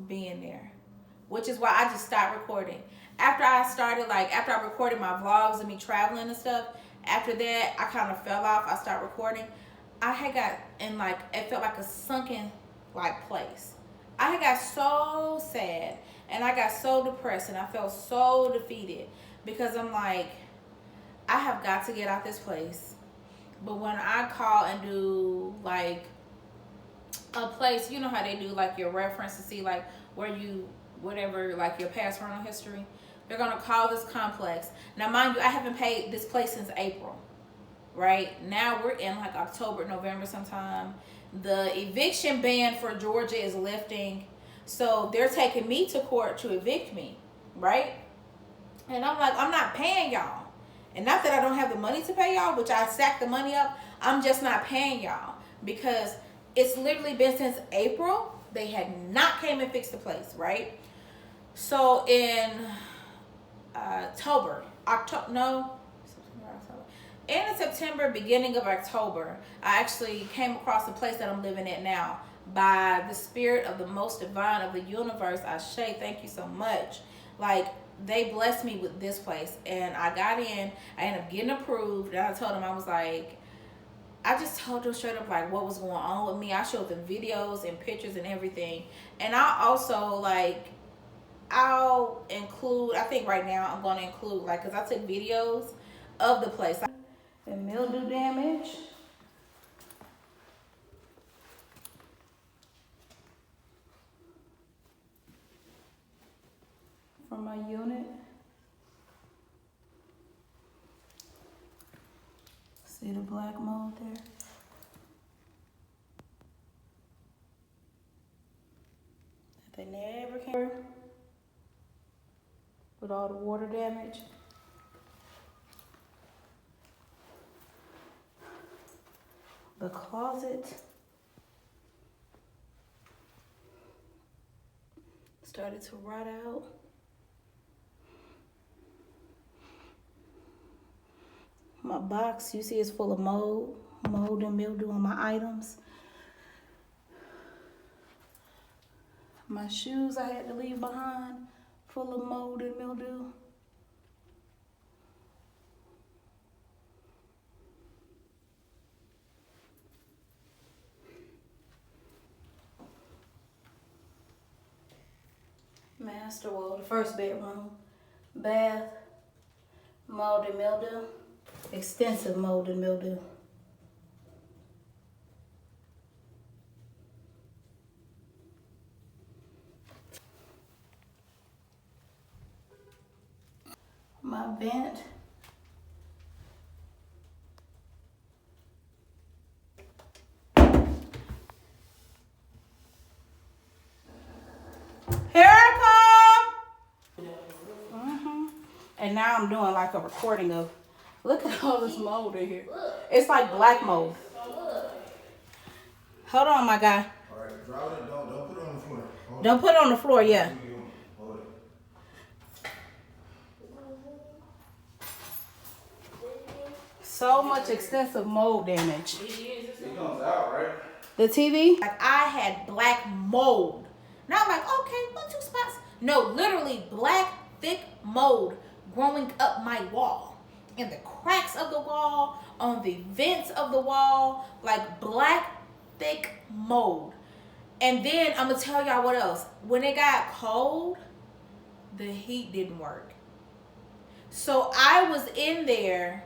Being there, which is why I just stopped recording. After I recorded my vlogs and me traveling and stuff, after that I kind of fell off. I started recording. I had got in it felt like a sunken place. I had got so sad and I got so depressed and I felt so defeated because I'm like, I have got to get out this place. But when I call and do a place, you know how they do your reference to see where you whatever your past rental history, they're gonna call this complex. Now mind you, I haven't paid this place since April. Right now we're in October, November sometime. The eviction ban for Georgia is lifting, so they're taking me to court to evict me, right? And I'm like, I'm not paying y'all. And not that I don't have the money to pay y'all, which I stacked the money up, I'm just not paying y'all because it's literally been since April. They had not came and fixed the place, right? So in end of September, beginning of October, I actually came across the place that I'm living at now. By the spirit of the most divine of the universe, Ashe, thank you so much. They blessed me with this place, and I got in. I ended up getting approved, and I told them, I was like, I just told them straight up what was going on with me. I showed them videos and pictures and everything. And I also I'll include, I think right now I'm going to include because I took videos of the place. The mildew damage. From my unit. See the black mold there? They never came with all the water damage. The closet started to rot out. My box, you see, is full of mold and mildew on my items. My shoes I had to leave behind, full of mold and mildew. Master wall, the first bedroom, bath, mold and mildew. Extensive mold and mildew. My vent. Here I come! And now I'm doing a recording of, look at all this mold in here. It's like black mold. Hold on, my guy. All right, drop it. Don't put it on the floor. Don't put it on the floor, yeah. Hold it. So much extensive mold damage. It comes out, right? The TV? I had black mold. Now I'm okay, 1, 2 spots. No, literally black, thick mold growing up my wall. In the cracks of the wall, on the vents of the wall, black, thick mold. And then I'm gonna tell y'all what else. When it got cold, the heat didn't work. So I was in there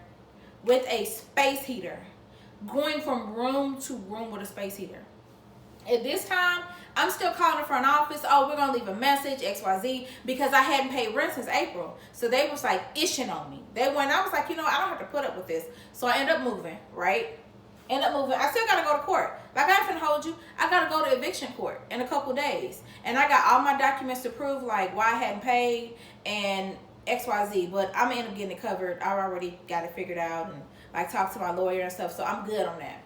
with a space heater, going from room to room with a space heater. At this time, I'm still calling the front office. Oh, we're going to leave a message, XYZ, because I hadn't paid rent since April. So they was ishing on me. I was like, I don't have to put up with this. So I end up moving, right? I still got to go to court. I ain't finna hold you. I got to go to eviction court in a couple days. And I got all my documents to prove, why I hadn't paid. And XYZ, but I'm gonna end up getting it covered. I already got it figured out and like talked to my lawyer and stuff, so I'm good on that.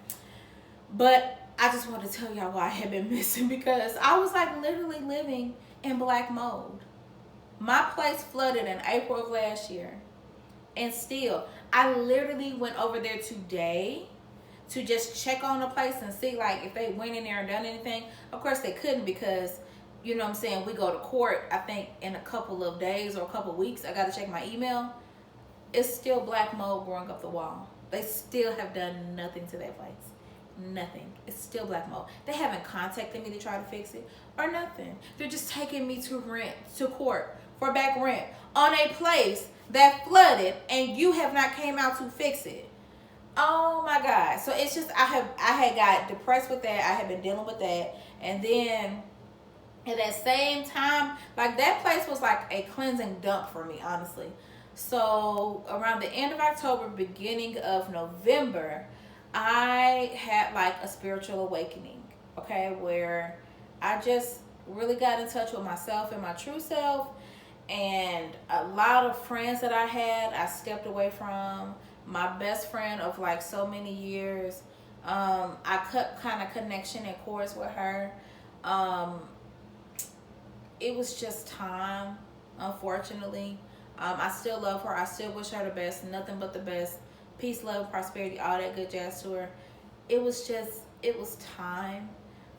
But I just want to tell y'all why I have been missing, because I was like literally living in black mode. My place flooded in April of last year, and still, I literally went over there today to just check on the place and see like if they went in there and done anything. Of course they couldn't, because you know what I'm saying, we go to court I think in a couple of days or a couple of weeks. I gotta check my email. It's still black mold growing up the wall. They still have done nothing to that place. Nothing. It's still black mold. They haven't contacted me to try to fix it or nothing. They're just taking me to court for back rent on a place that flooded and you have not came out to fix it. Oh my God. So it's just I had got depressed with that. I had been dealing with that. And then at that same time, like that place was like a cleansing dump for me, honestly. So around the end of October, beginning of November, I had like a spiritual awakening, okay, where I just really got in touch with myself and my true self. And a lot of friends that I had, I stepped away from. My best friend of like so many years, I cut kind of connection and cords with her. It was just time, unfortunately. I still love her. I still wish her the best. Nothing but the best. Peace, love, prosperity, all that good jazz to her. It was time.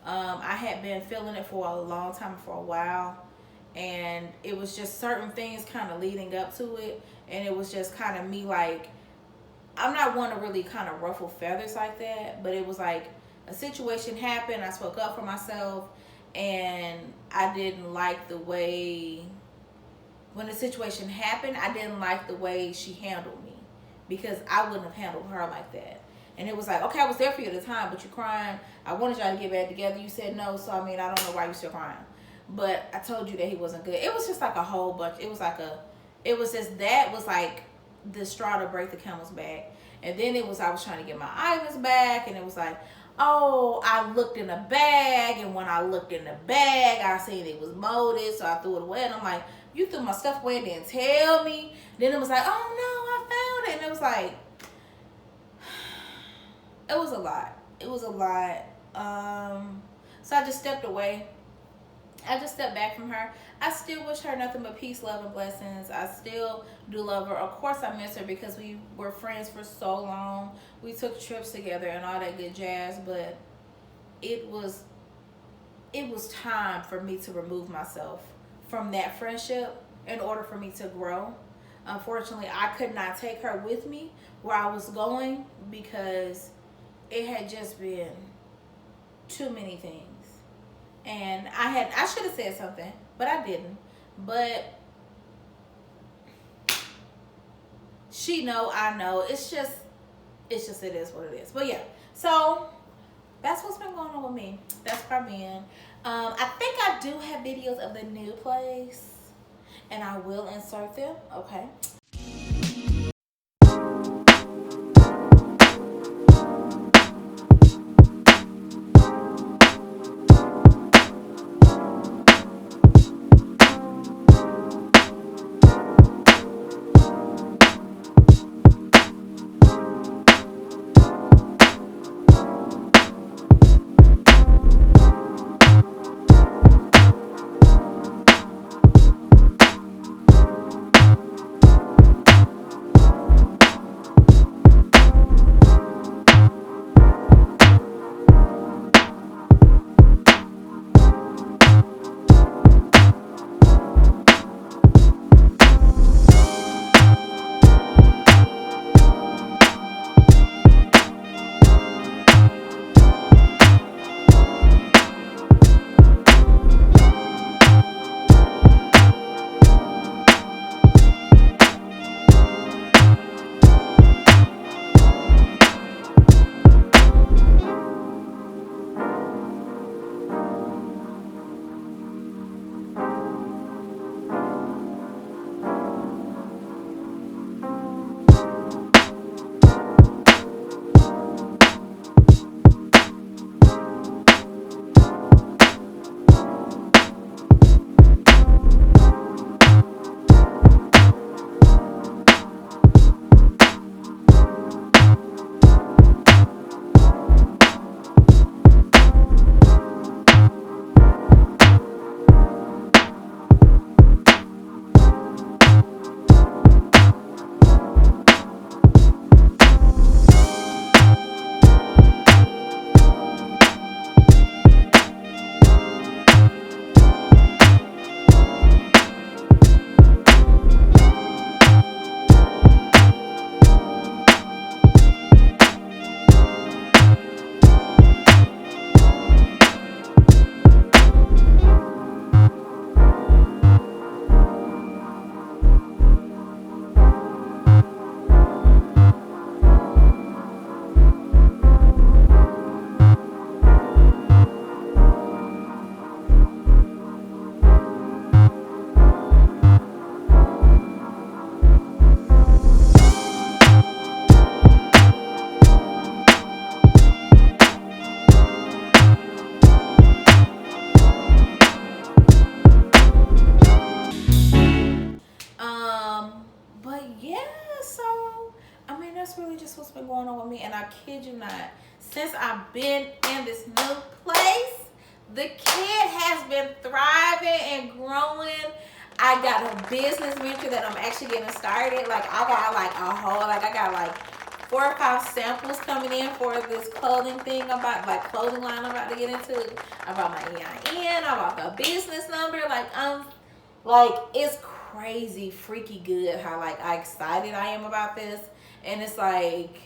I had been feeling it for a long time, for a while. And it was just certain things kind of leading up to it. And it was just kind of me like, I'm not one to really kind of ruffle feathers like that. But it was like a situation happened. I spoke up for myself. And I didn't like the way, when the situation happened, I didn't like the way she handled me, because I wouldn't have handled her like that. And it was like, okay, I was there for you at the time, but you're crying. I wanted y'all to get back together. You said no, so I mean, I don't know why you're still crying. But I told you that he wasn't good. It was just like a whole bunch. It was just that was like the straw to break the camel's back. And then it was, I was trying to get my items back, and it was like, oh, I looked in the bag, and when I looked in the bag, I seen it was molded, so I threw it away. And I'm like, you threw my stuff away and didn't tell me. Then it was like, oh no, I found it. And it was like, it was a lot. It was a lot. So I just stepped away. I just stepped back from her. I still wish her nothing but peace, love, and blessings. I still do love her. Of course I miss her, because we were friends for so long. We took trips together and all that good jazz, but it was time for me to remove myself from that friendship in order for me to grow. Unfortunately, I could not take her with me where I was going, because it had just been too many things. And I should have said something, but I didn't. But she know, I know. It's just it is what it is. But yeah, so that's what's been going on with me. That's Carmen. I think I do have videos of the new place, and I will insert them. Okay. that's really just what's been going on with me. And I kid you not, since I've been in this new place, the kid has been thriving and growing. I got a business venture that I'm actually getting started. Like, I got like a whole, like, I got like 4 or 5 samples coming in for this clothing thing about, like, clothing line I'm about to get into. I bought my EIN, I bought the business number. Like, it's crazy, freaky good how, like, I excited I am about this. And it's like,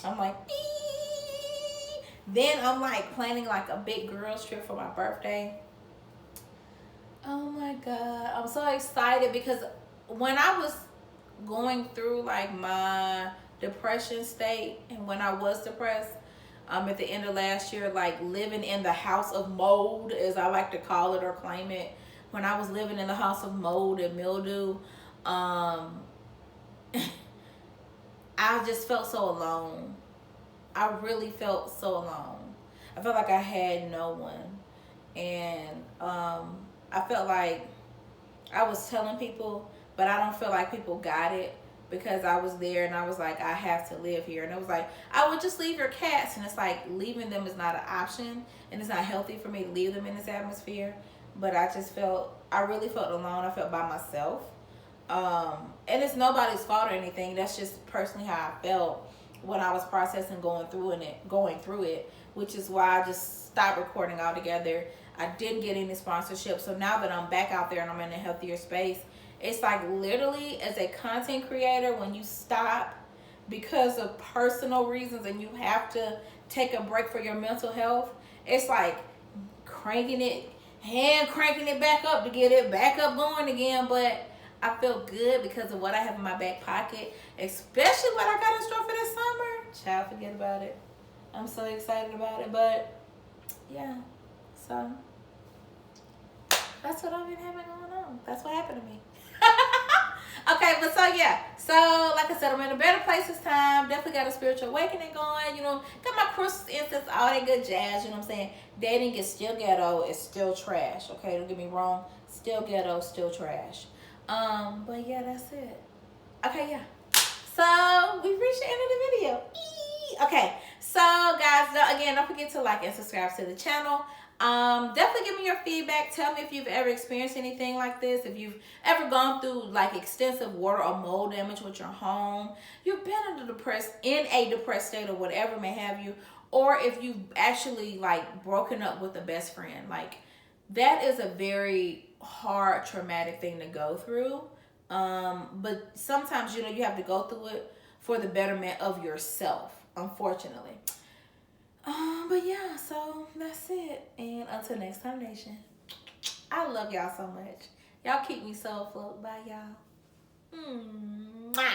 I'm like, ee. Then I'm like planning like a big girls trip for my birthday. Oh my God, I'm so excited because when I was going through like my depression state, and when I was depressed, at the end of last year, like living in the house of mold, as I like to call it or claim it, when I was living in the house of mold and mildew, I just felt so alone. I really felt so alone. I felt like I had no one. And I felt like I was telling people, but I don't feel like people got it, because I was there and I was like, I have to live here. And it was like, I would just leave your cats. And it's like, leaving them is not an option. And it's not healthy for me to leave them in this atmosphere. But I just felt, I really felt alone. I felt by myself. And it's nobody's fault or anything. That's just personally how I felt when I was processing going through it, which is why I just stopped recording altogether. I didn't get any sponsorship. So now that I'm back out there and I'm in a healthier space, it's like literally as a content creator, when you stop because of personal reasons and you have to take a break for your mental health, it's like cranking it back up to get it back up going again. But I feel good because of what I have in my back pocket, especially what I got in store for this summer. Child, forget about it. I'm so excited about it. But yeah, so that's what I've been having going on. That's what happened to me. Okay, but so yeah. So like I said, I'm in a better place this time. Definitely got a spiritual awakening going. You know, got my crystals, incense, all that good jazz. You know what I'm saying? Dating is still ghetto. It's still trash. Okay, don't get me wrong. Still ghetto, still trash. But yeah, that's it. Okay, yeah. So we reached the end of the video. Okay, so guys, again, don't forget to like and subscribe to the channel. Definitely give me your feedback. Tell me if you've ever experienced anything like this, if you've ever gone through like extensive water or mold damage with your home, you've been in a depressed state or whatever may have you, or if you've actually like broken up with a best friend. Like, that is a very hard, traumatic thing to go through. But sometimes, you know, you have to go through it for the betterment of yourself, unfortunately. But yeah, so that's it. And until next time, nation, I love y'all so much. Y'all keep me so afloat. Bye, y'all. Mwah.